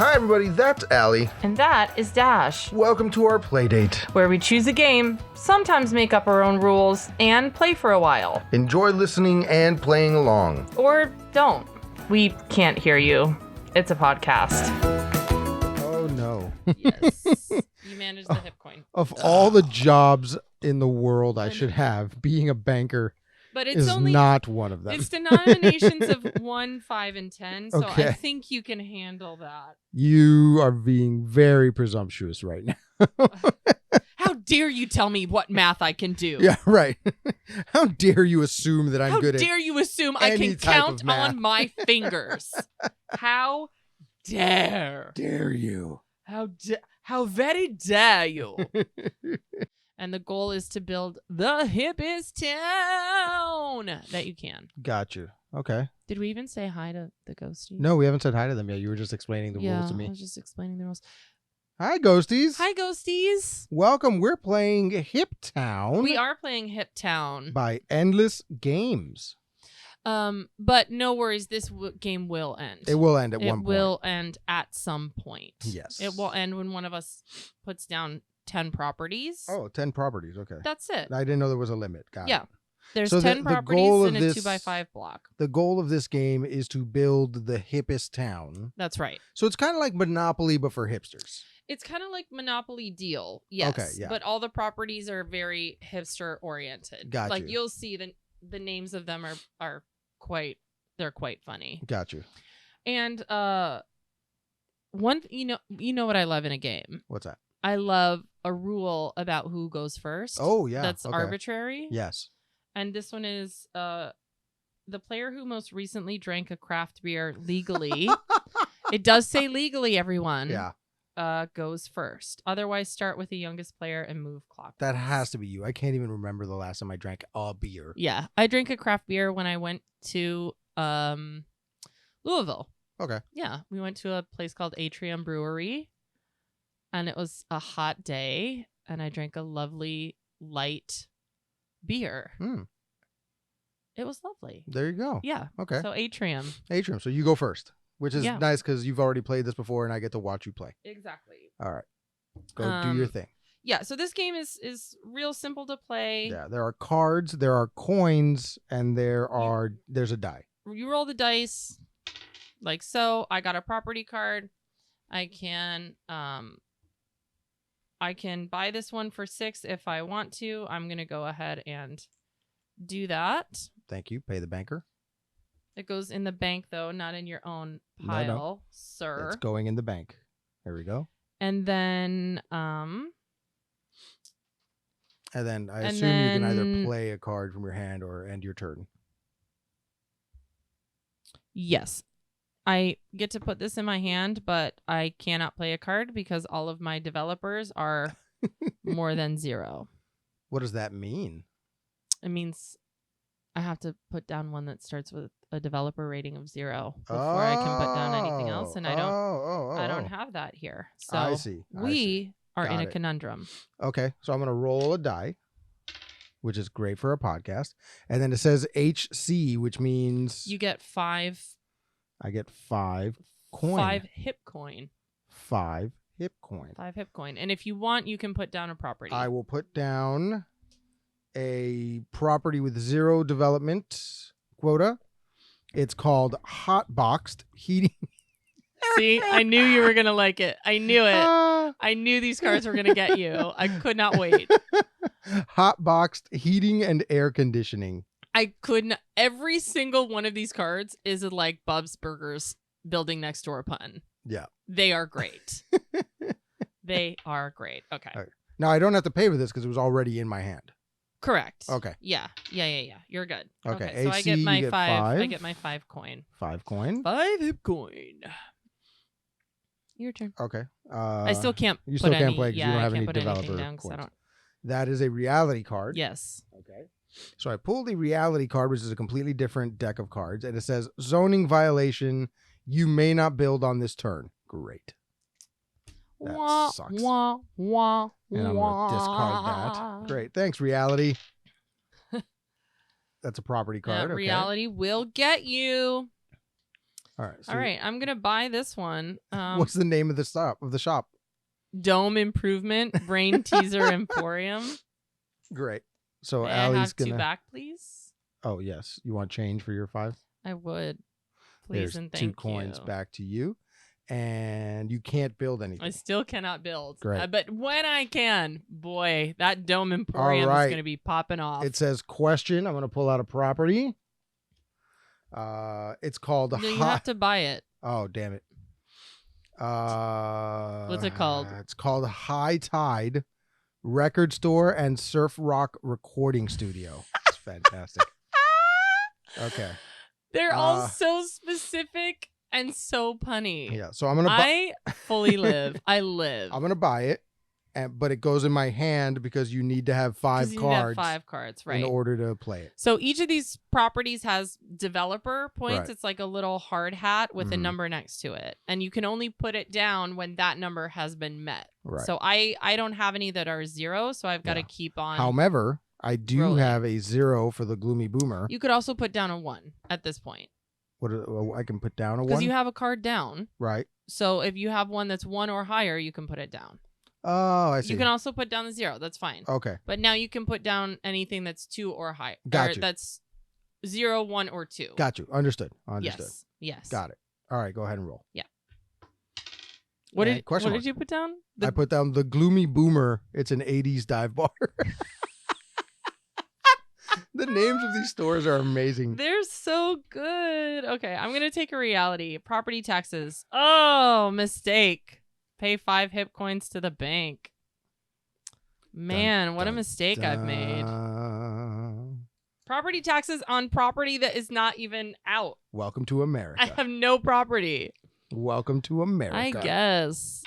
Hi everybody, that's Allie. And that is Dash, Welcome to our playdate. where we choose a game, sometimes make up our own rules, and play for a while. Enjoy listening and playing along. Or don't. We can't hear you. It's a podcast. Oh no. Yes. You manage the hip coin. Of all the jobs in the world I should have, being a banker But it's is only not one of them. it's denominations of 1, 5, and 10, so Okay. I think you can handle that. You are being very presumptuous right now. How dare you tell me what math I can do? Yeah, right. How dare you assume that I'm How good dare you assume I any can type count of math. on my fingers? How dare? at dare you? How very dare you? And the goal is to build the hippest town that you can. Gotcha. Okay. Did we even say hi to the ghosties? No, we haven't said hi to them yet. You were just explaining the rules to I me. was just explaining the rules. Hi, ghosties. Hi, ghosties. Welcome. We're playing Hip Town We are playing Hip Town. by Endless Games. But no worries, this game will end. It will end at one It point. will end at some point. Yes. It will end when one of us puts down 10 properties. Oh, 10 properties. Okay. That's it. I didn't know there was a limit. Got Yeah. it. There's So 10 the properties goal in of a this- 2x5 block. The goal of this game is to build the hippest town. That's right. So it's kind of like Monopoly, but for hipsters. It's kind of like Monopoly Deal, yes. Okay, yeah. But all the properties are very hipster oriented. Got Like you. you'll see the names of them are quite funny. Got you. And you know what I love in a game? What's that? I love a rule about who goes first. Oh, yeah. That's okay. arbitrary. Yes. And this one is the player who most recently drank a craft beer legally. It does say legally, everyone. Yeah. Goes first. Otherwise, start with the youngest player and move clockwise. That has to be you. I can't even remember the last time I drank a beer. Yeah, I drank a craft beer when I went to Louisville. Okay. Yeah, we went to a place called Atrium Brewery, and it was a hot day, and I drank a lovely light beer. Hmm. It was lovely. There you go. Yeah. Okay. So Atrium. Atrium. So you go first, which is Yeah. nice because you've already played this before and I get to watch you play. Exactly. All right. Go do your thing. Yeah, so this game is real simple to play. Yeah. There are cards, there are coins, and there's a die. You roll the dice like so. I got a property card. I can buy this one for 6 if I want to. I'm gonna go ahead and do that. Thank you. Pay the banker. It goes in the bank though, not in your own No, pile, sir. It's going in the bank. There we go. And then And then I And assume you can either then- play a card from your hand or end your turn. yes. I get to put this in my hand, but I cannot play a card because all of my developers are more than 0. What does that mean? It means I have to put down one that starts with a developer rating of 0 before I can put down anything else, and I don't have that here. So I see. we are in Got a it. conundrum. Okay, so I'm going to roll a die, which is great for a podcast. And then it says HC, which means You get 5 I get 5 coin. 5 hip coin. 5 hip coin. 5 hip coin. And if you want, you can put down a property. I will put down a property with 0 development quota. It's called Hot Boxed Heating. See, I knew you were gonna like it. I knew it. I knew these cards were gonna get you. I could not wait. Hot Boxed Heating and Air Conditioning. I couldn't. Every single one of these cards is a, like Bub's Burgers building next door pun. Yeah. They are great. They are great. Okay. All right. Now I don't have to pay for this because it was already in my hand. Correct. Okay. Yeah. You're good. Okay. So I AC, get my you get 5. I 5. get my 5 coin. 5 coin. 5 hip coin. Your turn. Okay. I still can't. you still put can't any, play 'cause you yeah, don't have I any can't put anything developer down 'cause I coins. don't. That is a reality card. Yes. Okay. So I pulled the reality card, which is a completely different deck of cards, and it says zoning violation. You may not build on this turn. Great. That Wah, sucks. wah, wah, And I'm going to discard that. Great. Thanks, reality. That's a property card. That Okay. reality will get you. All right. So All right, I'm gonna buy this one. what's the name of the shop? Dome Improvement Brain Teaser Emporium. Great. So May I Allie's have gonna. two back, please? Oh yes, you want change for your 5? I would. Please There's and 2 thank coins you. back to you, and you can't build anything. I still cannot build. Great. But when I can, boy, that Dome Emporium right. is going to be popping off. It says question. I'm going to pull out a property. It's called No, you have to buy it. Oh, damn it. What's it called? It's called High Tide Record Store and Surf Rock Recording Studio. It's fantastic. Okay. They're all so specific and so punny. Yeah. So I'm going to buy I fully live. I live. I'm going to buy it. But it goes in my hand because you need to have 5 you cards. Need to have 5 cards, right? In order to play it. So each of these properties has developer points. Right. It's like a little hard hat with a number next to it. And you can only put it down when that number has been met. Right. So I don't have any that are 0, so I've got to keep on. However, I do rolling. have a 0 for the Gloomy Boomer. You could also put down a 1 at this point. I can put down a 1? Because you have a card down. Right. So if you have one that's 1 or higher, you can put it down. Oh, I see. You can also put down the 0. That's fine. Okay. But now you can put down anything that's 2 or higher. Got you. That's 0, 1, or 2. Got you. Understood. Yes. Got it. All right. Go ahead and roll. Yeah. What did mark. you put down? I put down the Gloomy Boomer. It's an 80s dive bar. The names of these stores are amazing. They're so good. Okay, I'm going to take a reality. Property taxes. Oh, mistake. Pay 5 hip coins to the bank. Man, what a mistake I've made. Property taxes on property that is not even out. Welcome to America. I have no property. Welcome to America. I guess.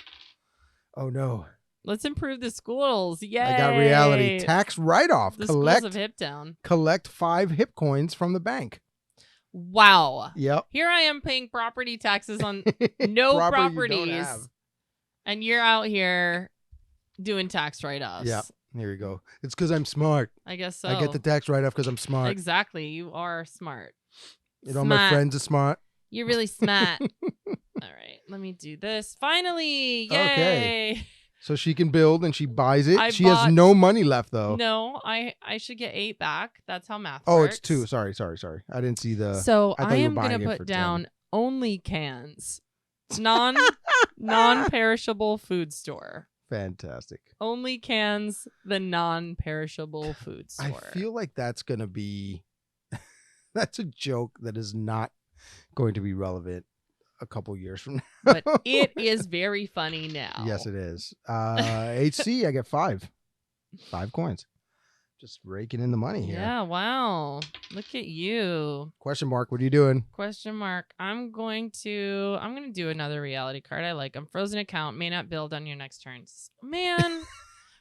Oh, no. Let's improve the schools. Yay. I got reality. Tax write-off. The schools of Hiptown. Collect 5 hip coins from the bank. Wow. Yep. Here I am paying property taxes on no properties. And you're out here doing tax write-offs. Yeah. Here you go. It's because I'm smart. I guess so. I get the tax write-off because I'm smart. Exactly. You are smart. All my friends are smart. You're really smart. All right. Let me do this. Finally. Yay. Okay. So she can build and she buys it. She has no money left though. No, I should get 8 back. That's how math works. Oh, it's 2. Sorry. I didn't see the. So I am going to put down only cans. Non-perishable food store. Fantastic. Only cans, the non-perishable food store. I feel like that's going to be. That's a joke that is not going to be relevant a couple years from now. But it is very funny now. Yes, it is. HC, I get 5 coins. Just raking in the money here. Yeah, wow. Look at you. Question mark, what are you doing? Question mark. I'm going to do another reality card. I like them. Frozen account may not build on your next turns. Man,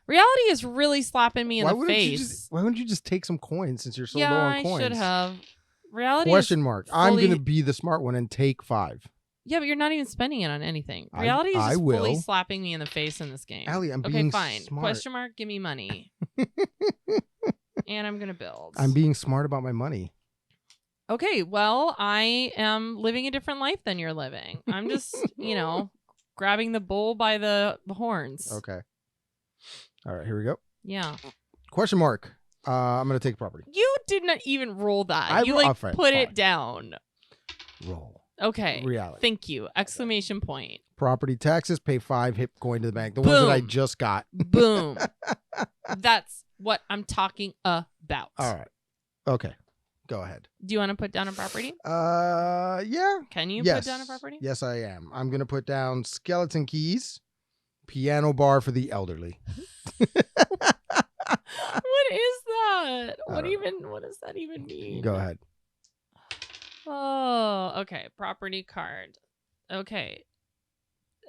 reality is really slapping me in the face. Why wouldn't you just take some coins since you're so low on coins? Yeah, I should have. Reality. Question mark. I'm going to be the smart one and take 5. Yeah, but you're not even spending it on anything. Reality is just fully slapping me in the face in this game. Allie, I'm being fine. smart. Question mark, give me money. And I'm going to build. I'm being smart about my money. Okay, well, I am living a different life than you're living. I'm just, grabbing the bull by the horns. Okay. All right, here we go. Yeah. Question mark. I'm going to take property. You did not even roll that. You put it down. Roll. Okay. Reality. Thank you. Exclamation point. Property taxes, pay 5 hip coin to the bank. The ones that I just got. Boom. That's what I'm talking about. All right. Okay. Go ahead. Do you want to put down a property? Yeah. Can you put down a property? Yes, I am. I'm going to put down skeleton keys, piano bar for the elderly. What is that? What does that even mean? Go ahead. Oh, okay. Property card. Okay.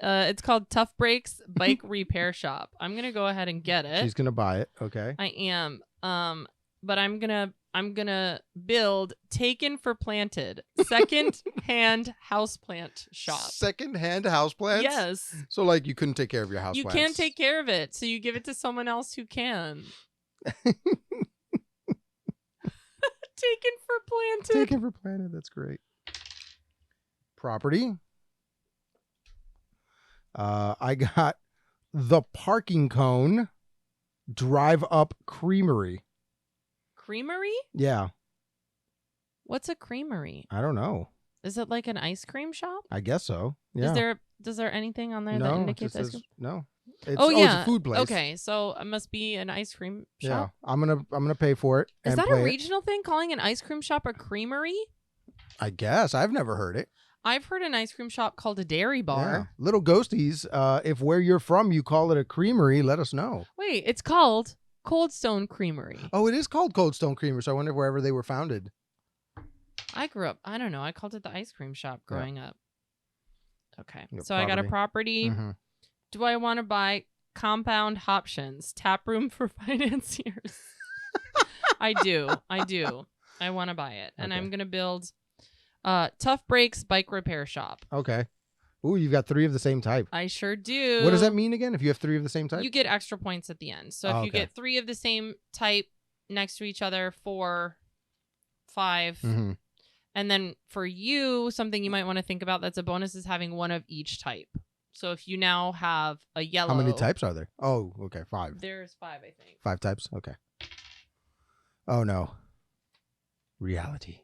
It's called Tough Breaks Bike Repair Shop. I'm going to go ahead and get it. She's going to buy it. Okay. I am. But I'm going to build Taken for Planted. Second-hand houseplant shop. Second-hand houseplants? Yes. So like you couldn't take care of your houseplants. You can't take care of it, so you give it to someone else who can. Taken for Planted. Taken for Planted. That's great. property. I got the parking cone drive up creamery. Creamery? Yeah, What's a creamery? I don't know. Is it like an ice cream shop? I guess so. Yeah. Does there anything on there that No, it indicates just ice says cream? no. It's, Oh it's yeah, a food place. Okay, so it must be an ice cream Yeah, shop. I'm gonna pay for it. Is and that a play it. regional thing? Calling an ice cream shop a creamery? I guess I've never heard it. I've heard an ice cream shop called a dairy bar. Yeah. Little ghosties, if where you're from you call it a creamery, let us know. Wait, it's called Cold Stone Creamery. Oh, it is called Cold Stone Creamery, so I wonder wherever they were founded. I grew up. I don't know. I called it the ice cream shop growing up. Okay, Your so I got a property. Mhm. Do I want to buy compound options? Tap room for financiers. I do. I want to buy it, and Okay. I'm gonna build Tough Breaks bike repair shop. Okay. Ooh, you've got 3 of the same type. I sure do. What does that mean again? If you have 3 of the same type? You get extra points at the end. So if you okay. get 3 of the same type next to each other, 4, 5, Mhm. and then for you, something you might want to think about that's a bonus is having 1 of each type. So if you now have a yellow. How many types are there? Oh, okay, 5. There's 5, I think. 5 types? Okay. Oh no. Reality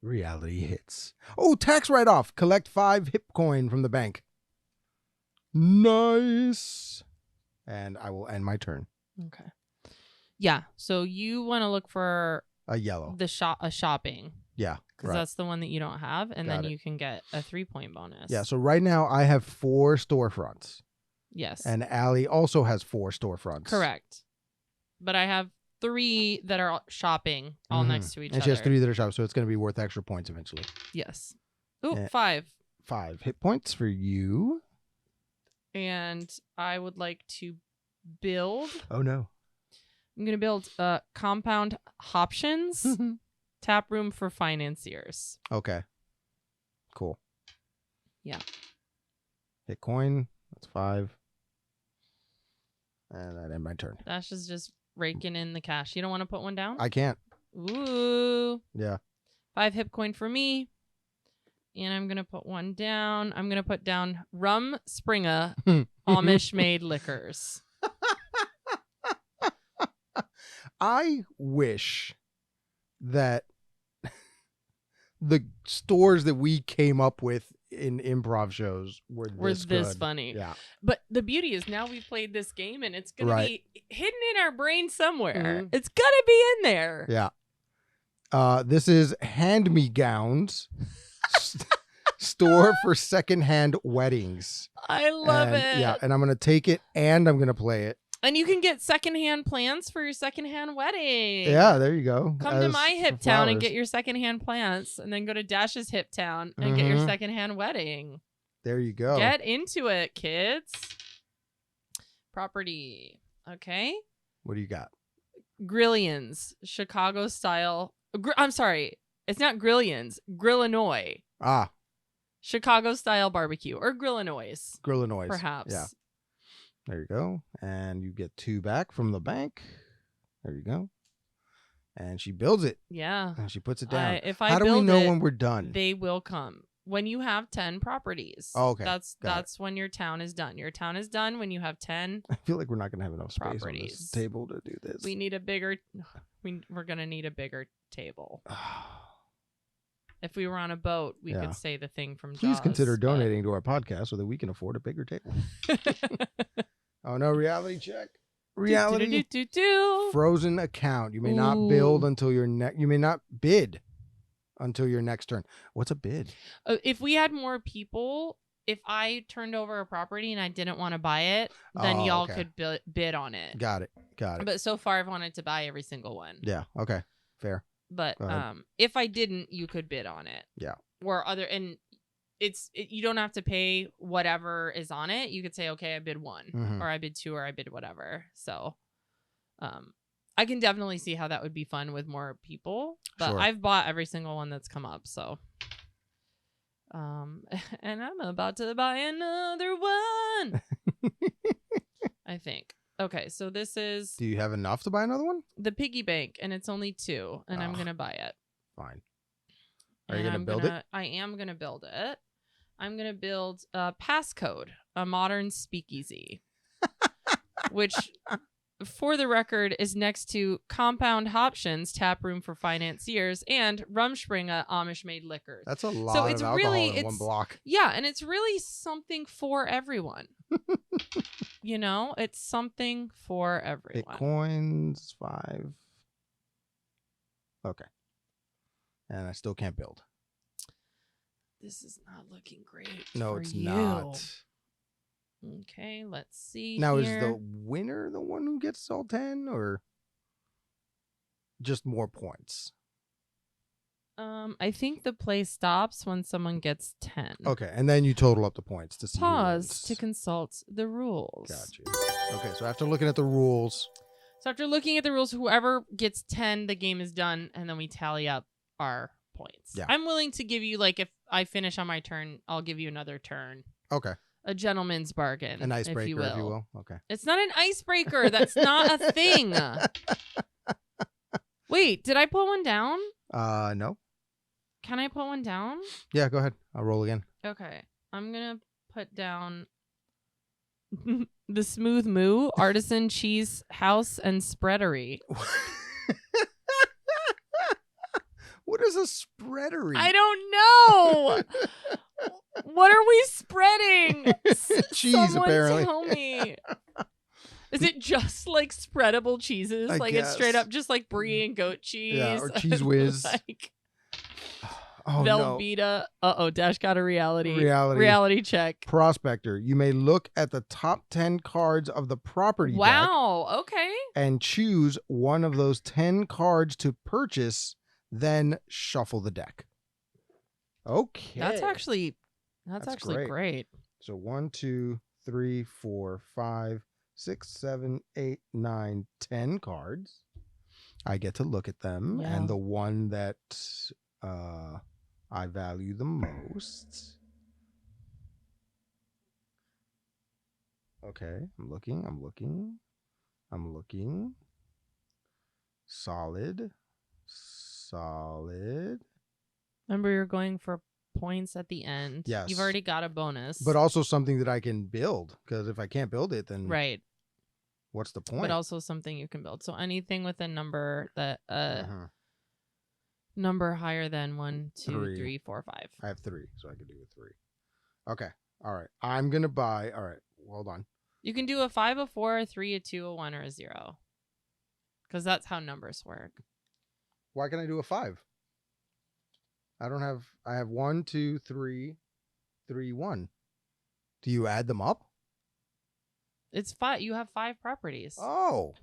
hits. Oh, tax write-off. Collect 5 hip coin from the bank. Nice. And I will end my turn. Okay. Yeah. So you want to look for A yellow. the shopping Yeah. because Right. that's the one that you don't have, and Got then it. you can get a 3-point bonus. Yeah, so right now I have 4 storefronts. Yes. And Allie also has 4 storefronts. Correct. But I have 3 that are shopping all Mhm. next to each And other. she has 3 that are shops, so it's going to be worth extra points eventually. Yes. Ooh, Eh. 5. 5 hit points for you. And I would like to build. Oh no. I'm gonna build compound options tap room for financiers. Okay. Cool. Yeah. Hit coin. That's 5. And that end my turn. Dash is just raking in the cash. You don't want to put one down? I can't. Ooh. Yeah. 5 hip coin for me. And I'm going to put 1 down. I'm going to put down Rum Springer Amish made liquors. I wish that the stores that we came up with in improv shows were this good. Funny. Yeah. But the beauty is now we've played this game and it's going Right. to be hidden in our brain somewhere. Mhm. It's going to be in there. Yeah. This is Hand Me Gowns. Store for secondhand weddings. I love And, it. Yeah, and I'm gonna take it and I'm gonna play it. And you can get secondhand plants for your secondhand wedding. Yeah, there you go. Come to As my hip for town and flowers. get your secondhand plants, and then go to Dash's hip town and get your Mhm. secondhand wedding. There you go. Get into it, kids. Property. Okay. What do you got? Grillions. Chicago style. I'm sorry. It's not Grillions. Grillinois. Ah, Chicago style barbecue. Or Grillinois, Grillinois. perhaps. Yeah. There you go. And you get 2 back from the bank. There you go. And she builds it. Yeah. And she puts it down. If I How do we build know it, when we're done? they will come. When you have 10 properties. Oh, okay. That's Got it. when your town is done. Your town is done when you have 10. I feel like we're not gonna have enough space on Properties. this table to do this. We need a bigger we're going to need a bigger table. If we were on a boat, we Yeah. could say the thing from Please Jaws, consider but- donating to our podcast so that we can afford a bigger table. Oh no, reality check. Reality. Do-do-do-do-do. Frozen account. You may not Ooh. build until your you may not bid until your next turn. What's a bid? If we had more people, if I turned over a property and I didn't want to buy it, then Oh, y'all okay. could bid on it. Got it. But so far I've wanted to buy every single one. Yeah. Okay. Fair. But Go ahead. if I didn't, you could bid on it. Yeah. Or you don't have to pay whatever is on it. You could say, okay, I bid 1 Mhm. or I bid 2 or I bid whatever. So I can definitely see how that would be fun with more people. But Sure. I've bought every single one that's come up, so and I'm about to buy another one. I think. Okay, so this is Do you have enough to buy another one? the piggy bank, and it's only 2, and I'm Ugh. gonna buy it. Fine. Are you and gonna build it? I am gonna build it. I'm gonna build a passcode, a modern speakeasy, which, for the record, is next to Compound Hoptions tap room for financiers and Rumspringa Amish-made liquors. That's a lot it's of alcohol really, in one block. Yeah, and it's really something for everyone. You know, it's something for everyone. Bitcoins 5. Okay. And I still can't build. This is not looking great. No, for it's you. not. Okay, let's see. Now, here. is the winner the one who gets all 10 or just more points? I think the play stops when someone gets 10. Okay, and then you total up the points to see who Pause wins. to consult the rules. Gotcha. Okay, so after looking at the rules, So after looking at the rules, whoever gets 10, the game is done, and then we tally up our points. Yeah. I'm willing to give you, like, if I finish on my turn, I'll give you another turn. okay, A gentleman's bargain. an icebreaker, if you will. Okay. It's not an icebreaker. That's not a thing. Wait, did I put one down? No. Can I put one down? Yeah, go ahead. I'll roll again. Okay. I'm going to put down the Smooth Moo, Artisan Cheese House and Spreadery. What is a spreadery? I don't know. What are we spreading? Cheese, Someone apparently. tell me. Is it just like spreadable cheeses? I Like it's straight guess. up just like brie and goat cheese? Yeah, or Cheese Whiz. Like Oh, no. Velveeta. Uh-oh, Dash got a reality. Reality. Reality check. Prospector. You may look at the top 10 cards of the property deck Wow. Okay. and choose one of those 10 cards to purchase, then shuffle the deck. Okay. That's actually great. great. So 1, 2, 3, 4, 5, 6, 7, 8, 9, 10 cards. I get to look at them, Yeah. and the one that I value the most. Okay, I'm looking. Solid. Remember, you're going for points at the end. Yes. You've already got a bonus. But also something that I can build, because if I can't build it, then right. what's the point? But also something you can build. So anything with a number that Uh-huh. number higher than 1, 2, 3. 3, 4, 5. I have 3, so I could do a 3. Okay. All right. I'm going to buy. All right. Hold on. You can do a 5, a 4, a 3, a 2, a 1, or a 0. Because that's how numbers work. Why can I do a 5? I have 1, 2, 3, 3, 1. Do you add them up? It's 5. You have 5 properties. Oh.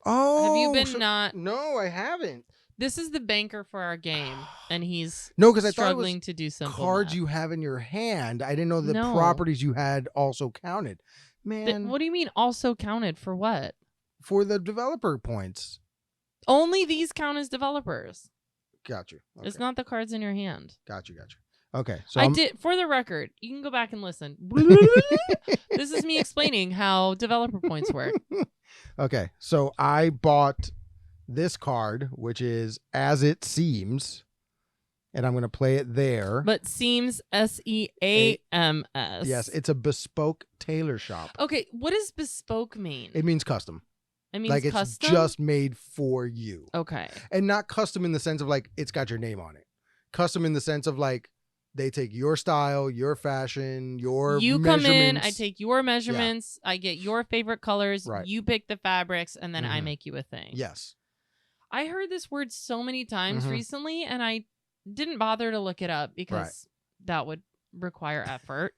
Have you been so- not? No, I haven't. This is the banker for our game, and he's No, because I thought it struggling was to do simple cards math. you have in your hand. I didn't know the No. properties you had also counted. Th- Man, what do you mean also counted for what? for the developer points. Only these count as developers. Got you. Okay. It's not the cards in your hand. Got you. Okay, so I did, for the record, you can go back and listen. This is me explaining how developer points work. Okay, so I bought this card, which is As It Seems, and I'm going to play it there. But seems SEAMS. Yes, it's a bespoke tailor shop. Okay, what does bespoke mean? It means custom. It means Like it's custom? just made for you. Okay. And not custom in the sense of like it's got your name on it. Custom in the sense of like they take your style, your fashion, your You come in, measurements. I take your measurements, I get your favorite colors, Right. you pick the fabrics, and then I Mhm. make you a thing. Yes. I heard this word so many times Mhm. recently, and I didn't bother to look it up because that would require effort.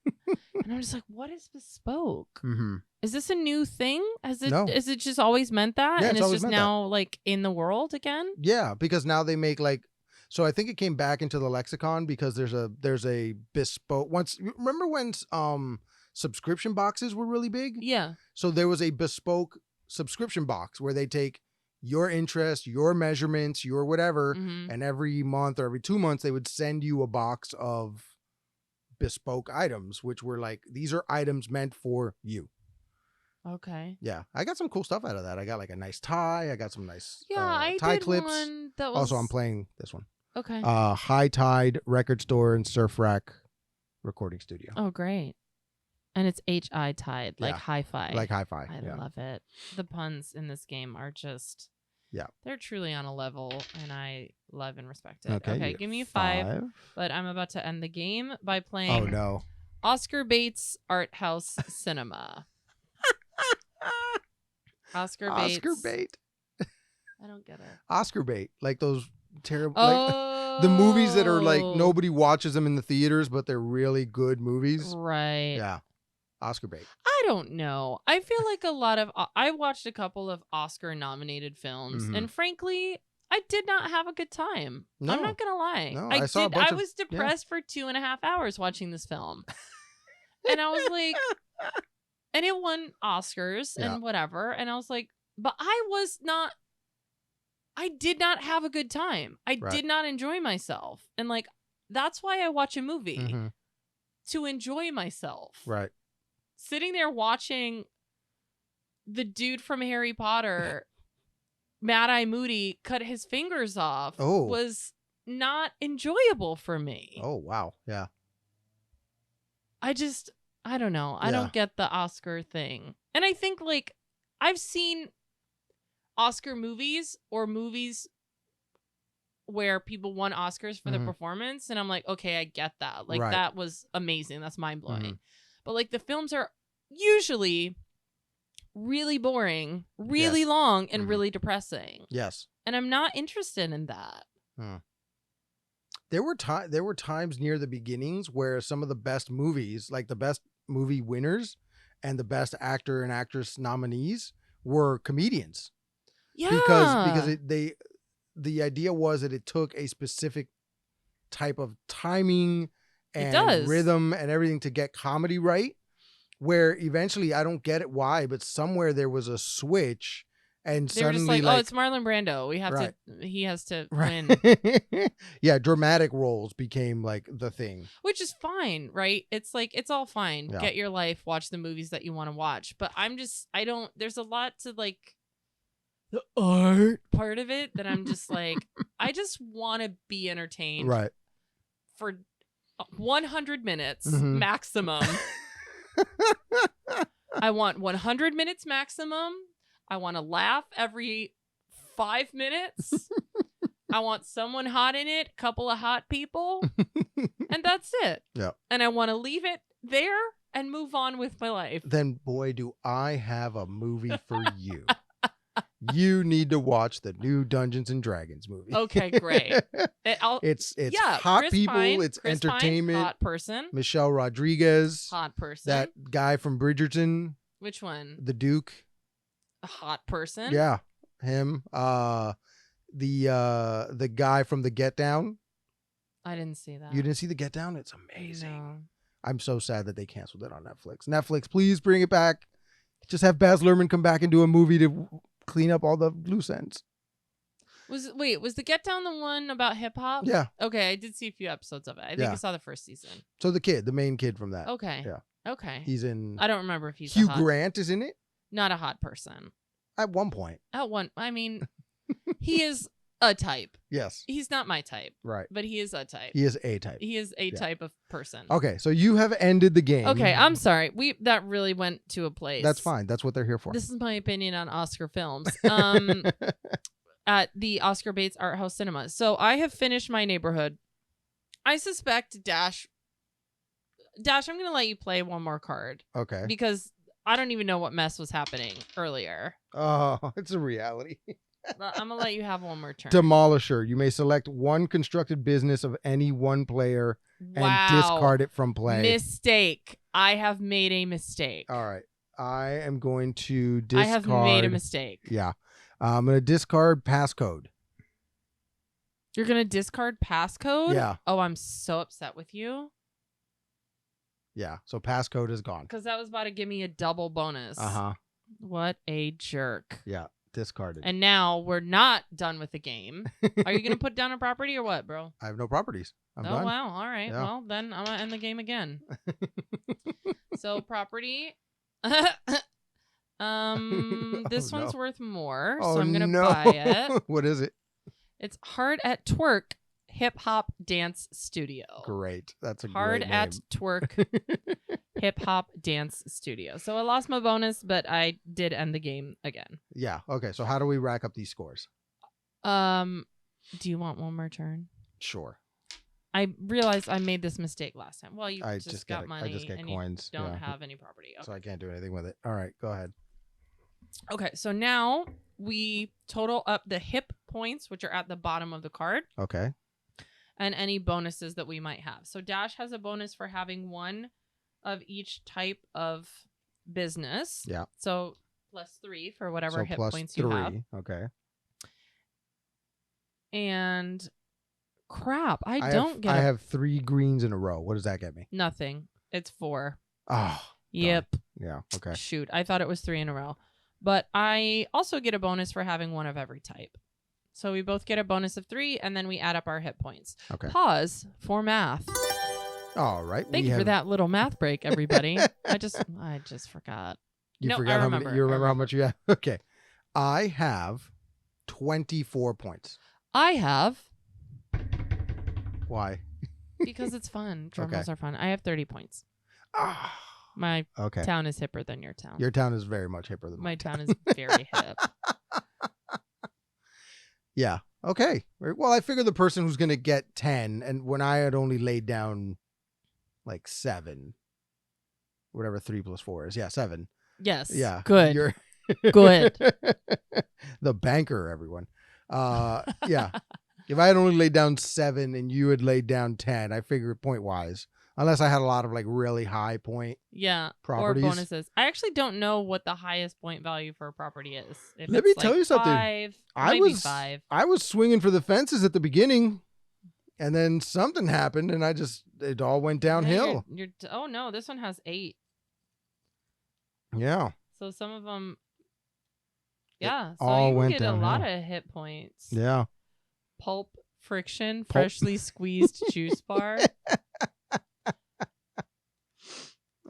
And I'm just like, what is bespoke? Mm-hmm. Is this a new thing? No. Is it just always meant that? Yeah, and it's it's always just meant now like in the world again? Yeah, because now they make like, so I think it came back into the lexicon because there's a bespoke remember when subscription boxes were really big? Yeah. So there was a bespoke subscription box where they take your interest, your measurements, your whatever, Mhm. and every month or every 2 months they would send you a box of bespoke items, which were like, these are items meant for you. Okay. Yeah, I got some cool stuff out of that. I got like a nice tie. I got some nice Yeah, I tie did clips. one that was Also, I'm playing this one. Okay. High Tide Record Store and Surf Rack Recording Studio. Oh, great. And it's HI Tide, like Yeah. hi-fi. Like hi-fi. I yeah. love it. The puns in this game are just... Yeah. They're truly on a level, and I love and respect it. Okay, Okay, you give me get 5, but I'm about to end the game by Oh, playing no. Oscar Bates Art House Cinema. Oscar Bates. Oscar bait. I don't get it. Oscar bait. Like those terrible... Oh. Like, the movies that are like, nobody watches them in the theaters, but they're really good movies. Right. Yeah. Oscar bait. I don't know. I feel like a lot of... I watched a couple of Oscar-nominated films, Mhm. and frankly... I did not have a good time. No. I'm not gonna lie. No, I saw a bunch I of- was depressed for 2.5 hours watching this film, and I was like, and it won Oscars Yeah. and whatever, and I was like, but I did not have a good time. I Right. did not enjoy myself, and like that's why I watch a movie Mhm. to enjoy myself. Right. Sitting there watching the dude from Harry Potter. Mad Eye Moody cut his fingers off was not enjoyable for me. Oh, wow. Yeah. I don't know. I Yeah. don't get the Oscar thing. And I think like I've seen Oscar movies or movies where people won Oscars for their Mhm. performance, and I'm like, okay, I get that. Like Right. that was amazing. That's mind-blowing. Mhm. But like the films are usually really boring, really Yes. long, and Mhm. really depressing. Yes. And I'm not interested in that. There were times near the beginnings where some of the best movies, like the best movie winners and the best actor and actress nominees, were comedians. Yeah. Because the idea was that it took a specific type of timing It and does. rhythm and everything to get comedy right. Where eventually, I don't get it why, but somewhere there was a switch, and They were suddenly just like, oh, it's Marlon Brando. We have Right. to. He has to right. win, Yeah, dramatic roles became like the thing. which is fine, right? It's like it's all fine. Yeah. Get your life, watch the movies that you want to watch. But I don't. There's a lot to like the art part of it that I'm just like, I just want to be entertained Right. for 100 minutes Mhm. maximum. I want 100 minutes maximum. I want to laugh every 5 minutes. I want someone hot in it, couple of hot people, and that's it. Yeah. And I want to leave it there and move on with my life. Then, boy, do I have a movie for you. You need to watch the new Dungeons and Dragons movie. Okay, great. It's yeah, hot Chris people. Pine, It's Chris Pine, entertainment. hot person. Michelle Rodriguez. Hot person. That guy from Bridgerton. Which one? The Duke. A hot person? Yeah, him. The guy from The Get Down. I didn't see that. You didn't see The Get Down? It's amazing. No. I'm so sad that they canceled it on Netflix. Netflix, please bring it back. Just have Baz Luhrmann come back and do a movie to clean up all the loose ends. Was The Get Down the one about hip hop? Yeah. Okay, I did see a few episodes of it. I think Yeah. I saw the first season. So the main kid from that. Okay. Yeah. Okay. He's in. I don't remember if he's Hugh a hot, Grant is in it not a hot person. at one point. I mean, he is a type. Yes. He's not my type, Right. but he is a type. He is a type. He is a Yeah. type of person. Okay, so you have ended the game. Okay, I'm sorry. That really went to a place. That's fine. That's what they're here for. This is my opinion on Oscar films. At the Oscar Bates Art House Cinema. So I have finished My Neighborhood. I suspect Dash, I'm going to let you play one more card Okay. because I don't even know what mess was happening earlier. Oh, it's a reality. But I'm going to let you have one more turn. Demolisher. You may select one constructed business of any one player and discard it from play. Mistake. I have made a mistake. All right. I am going to discard. I have made a mistake. Yeah. I'm going to discard passcode. You're going to discard passcode? Yeah. Oh, I'm so upset with you. Yeah. So passcode is gone. Because that was about to give me a double bonus. Uh-huh. What a jerk. Yeah. Discarded. And now we're not done with the game. Are you going to put down a property or what, bro? I have no properties. I'm done. Wow. All right. Yeah. Well, then I'm going to end the game again. So property. This one's worth more, so I'm going to buy it. What is it? It's hard at twerk, Hip Hop Dance Studio. Great. That's a Hard great at name. Twerk Hip Hop Dance Studio. So I lost my bonus, but I did end the game again. Yeah. Okay. So how do we rack up these scores? Do you want one more turn? Sure. I realized I made this mistake last time. Well, you I just got money I just get and coins. you don't Yeah. have any property. Okay. So I can't do anything with it. All right. Go ahead. Okay, so now we total up the hip points, which are at the bottom of the card, Okay. and any bonuses that we might have. So Dash has a bonus for having one of each type of business. Yeah. So +3 for whatever So hit plus points 3. you have. Okay. And crap, I have, don't get I have 3 greens in a row. What does that get me? nothing. It's 4. Oh. Yep. Yeah. Okay. Shoot, I thought it was 3 in a row. But I also get a bonus for having one of every type. So we both get a bonus of 3, and then we add up our hit points. Okay. Pause for math. All right. Thank you for that little math break, everybody. I just forgot. You No, forgot I how remember. many. You I remember how remember. much you have? Okay. I have 24 points. I have, Why? because it's fun. Drum Okay. rolls are fun. I have 30 points. Ah. My Okay. town is hipper than your town. Your town is very much hipper than My mine. town is very hip. Yeah. Okay. Well, I figured the person who's going to get 10, and when I had only laid down like 7, whatever 3 plus 4 is. Yeah, 7. Yes. Yeah. Good. You're Good. the banker, everyone. Yeah. If I had only laid down 7 and you had laid down 10, I figured point wise, unless I had a lot of like really high point. Yeah. Properties. Or bonuses. I actually don't know what the highest point value for a property is. If Let it's me like tell you something. 5, I maybe was 5. I was swinging for the fences at the beginning, and then something happened, and it all went downhill. Oh no, this one has 8. Yeah. So some of them, yeah. So all you can went get a lot downhill. of hit points. Yeah. Pulp friction, Pulp. freshly squeezed juice bar.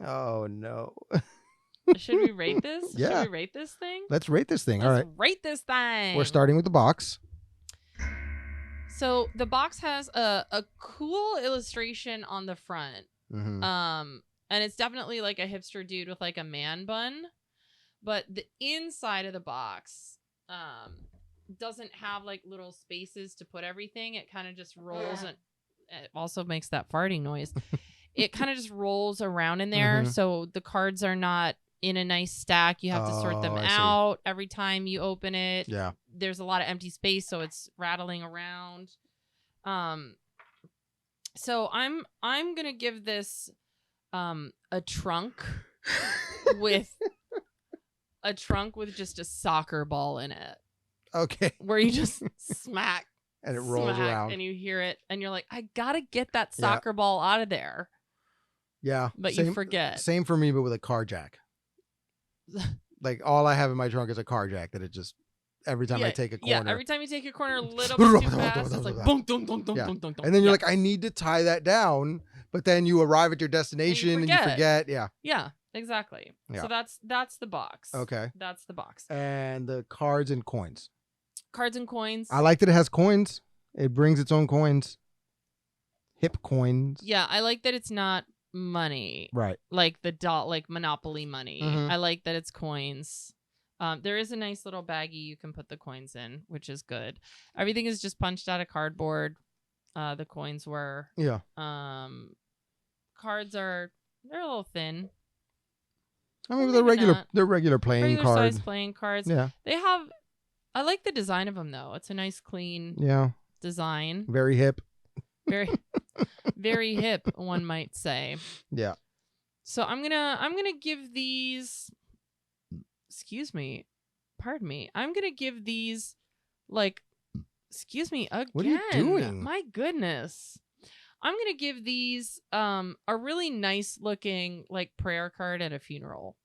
Oh no. Should we rate this? Yeah. Should we rate this thing? Let's rate this thing. All Let's right. rate this thing. We're starting with the box. So the box has a cool illustration on the front. Mm-hmm. And it's definitely like a hipster dude with like a man bun. But the inside of the box doesn't have like little spaces to put everything. It kind of just rolls, and it also makes that farting noise. It kind of just rolls around in there. Mhm. So the cards are not in a nice stack. You have to sort them Oh, I see. out every time you open it. Yeah. There's a lot of empty space, so it's rattling around. So I'm gonna give this a trunk with just a soccer ball in it, Okay. where you just smack And it rolls smack, around. and you hear it, and you're like, I gotta get that Yeah. soccer ball out of there, Yeah. but you forget. Same for me, but with a car jack. Like all I have in my trunk is a car jack that it just every time I take a corner. Yeah, every time you take a corner a little bit too fast, it's like boom, dum, dum, dum, Yeah. dum, dum, dum. And then you're Yeah. like, I need to tie that down, but then you arrive at your destination and you forget. Yeah. Yeah, exactly. Yeah. So that's the box. Okay. That's the box. And the cards and coins. Cards and coins. I like that it has coins. It brings its own coins. Hip coins. Yeah, I like that it's not money, Right. like like Monopoly money. Mhm. I like that it's coins. There is a nice little baggie you can put the coins in, which is good. Everything is just punched out of cardboard. The coins were. Yeah. Cards they're a little thin. I mean, Well, they're maybe regular. not. They're regular playing Regular cards. size playing cards. Yeah. They have. I like the design of them though. It's a nice clean Yeah. design. Very hip. Very, very hip, one might say. Yeah. So I'm gonna give these. Excuse me, pardon me. I'm gonna give these, like, excuse me again. What are you doing? My goodness. I'm gonna give these a really nice looking like prayer card at a funeral.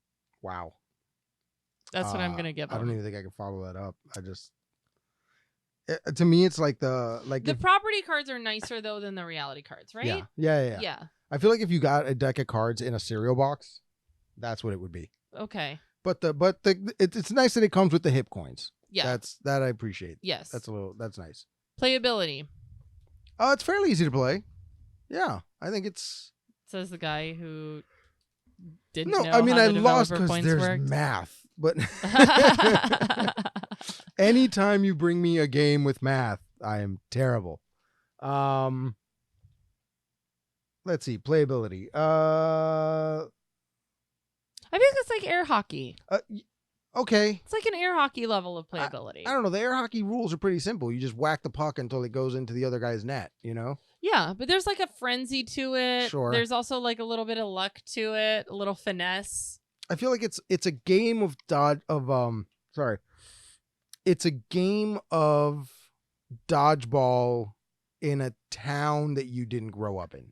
Wow. That's what I'm gonna give I them. don't even think I can follow that up. To me, it's like The property cards are nicer though than the reality cards, right? Yeah. I feel like if you got a deck of cards in a cereal box, that's what it would be. Okay. But it's nice that it comes with the hip coins. Yeah. That I appreciate. Yes. That's nice. Playability. Oh, it's fairly easy to play. Yeah, I think it's. Says the guy who didn't No, know I mean how I the lost developer because points there's worked. math. But anytime you bring me a game with math, I am terrible. Let's see, playability. I think it's like air hockey. Okay. It's like an air hockey level of playability. I don't know. The air hockey rules are pretty simple. You just whack the puck until it goes into the other guy's net, you know? Yeah, but there's like a frenzy to it. Sure. There's also like a little bit of luck to it, a little finesse. I feel like it's a game of It's a game of dodgeball in a town that you didn't grow up in.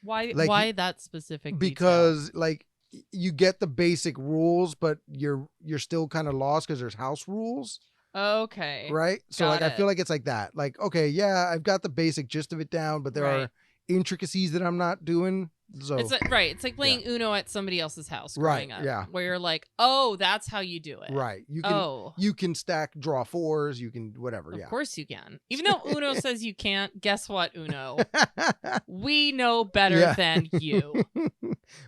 Why that specific Because like you get the basic rules, but you're still kind of lost because there's house rules. detail? Okay. Right? So Got like I feel it. like it's like that. Like, okay, yeah, I've got the basic gist of it down, but there Right. are intricacies that I'm not doing. So It's like, right. It's like playing Uno at somebody else's house growing Right, up. yeah. Where you're like, oh, that's how you do it. right. Oh. You can stack draw fours, you can whatever, Of yeah. course you can. Even though Uno says you can't, guess what, Uno? We know better Yeah. than you.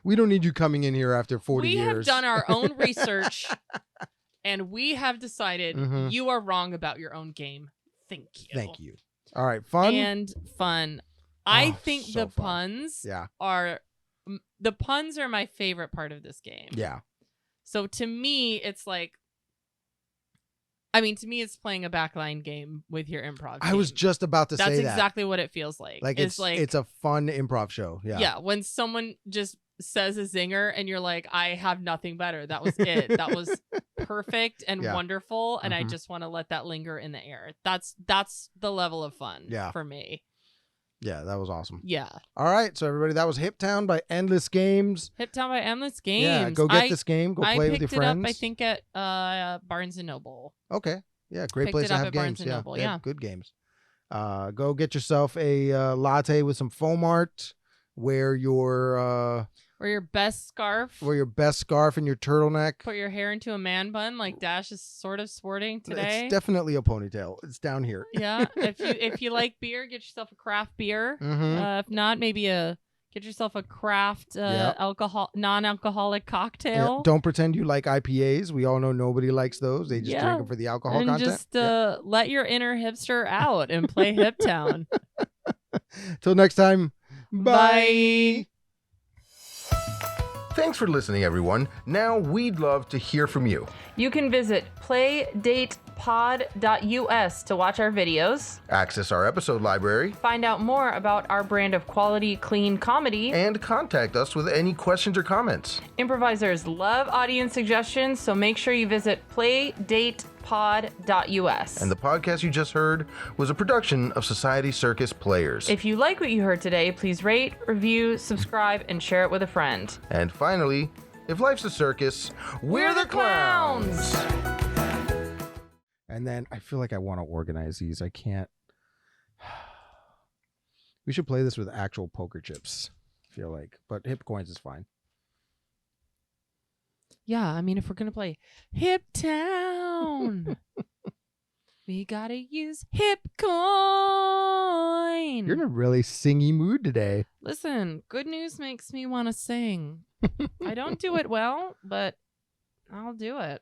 We don't need you coming in here after 40 We years. have done our own research and we have decided Mhm. you are wrong about your own game. Thank you. Thank you. All right, fun. And fun. I Oh, think so the fun. puns Yeah. are my favorite part of this game. Yeah. So to me, it's like, I mean, to me, it's playing a backline game with your improv. I was team. just about to That's say that. exactly what it feels like. Like it's a fun improv show. Yeah. Yeah, when someone just says a zinger and you're like, I have nothing better. That was it. That was perfect and Yeah. wonderful, and I Mhm. just want to let that linger in the air. That's the level of fun Yeah. for me. Yeah, that was awesome. Yeah. All right, so everybody, that was Hip Town by Endless Games. Hip Town by Endless Games. Yeah, go get this game. Go I play picked with your friends. it up, I think, at Barnes and Noble. Okay. Yeah, great Picked place it to up have at games. Barnes and Yeah, Noble, they have yeah. good games. Go get yourself a latte with some foam art. Wear your best scarf. best scarf and your turtleneck. Put your hair into a man bun like Dash is sort of sporting today. It's definitely a ponytail. It's down here. Yeah. If you like beer, get yourself a craft beer. Mhm. If not, maybe get yourself a craft Yep. non-alcoholic Yeah, cocktail. don't pretend you like IPAs. We all know nobody likes those. They just drink Yeah. them for the alcohol And content. just let your inner hipster out and play Hip Town. Till next time. Bye. Thanks for listening, everyone. Now we'd love to hear from you. You can visit playdatepod.us to watch our videos, Access our episode library, find out more about our brand of quality, clean comedy. and contact us with any questions or comments. Improvisers love audience suggestions, so make sure you visit playdatepod.us. And the podcast you just heard was a production of Society Circus Players. If you like what you heard today, please rate, review, subscribe, and share it with a friend. And finally, if life's a circus, we're the clowns! And then I feel like I want to organize these. I can't. We should play this with actual poker chips, I feel like. But hip coins is fine. Yeah, I mean, if we're going to play Hip Town, we got to use Hip Coin. You're in a really singy mood today. Listen, good news makes me want to sing. I don't do it well, but I'll do it.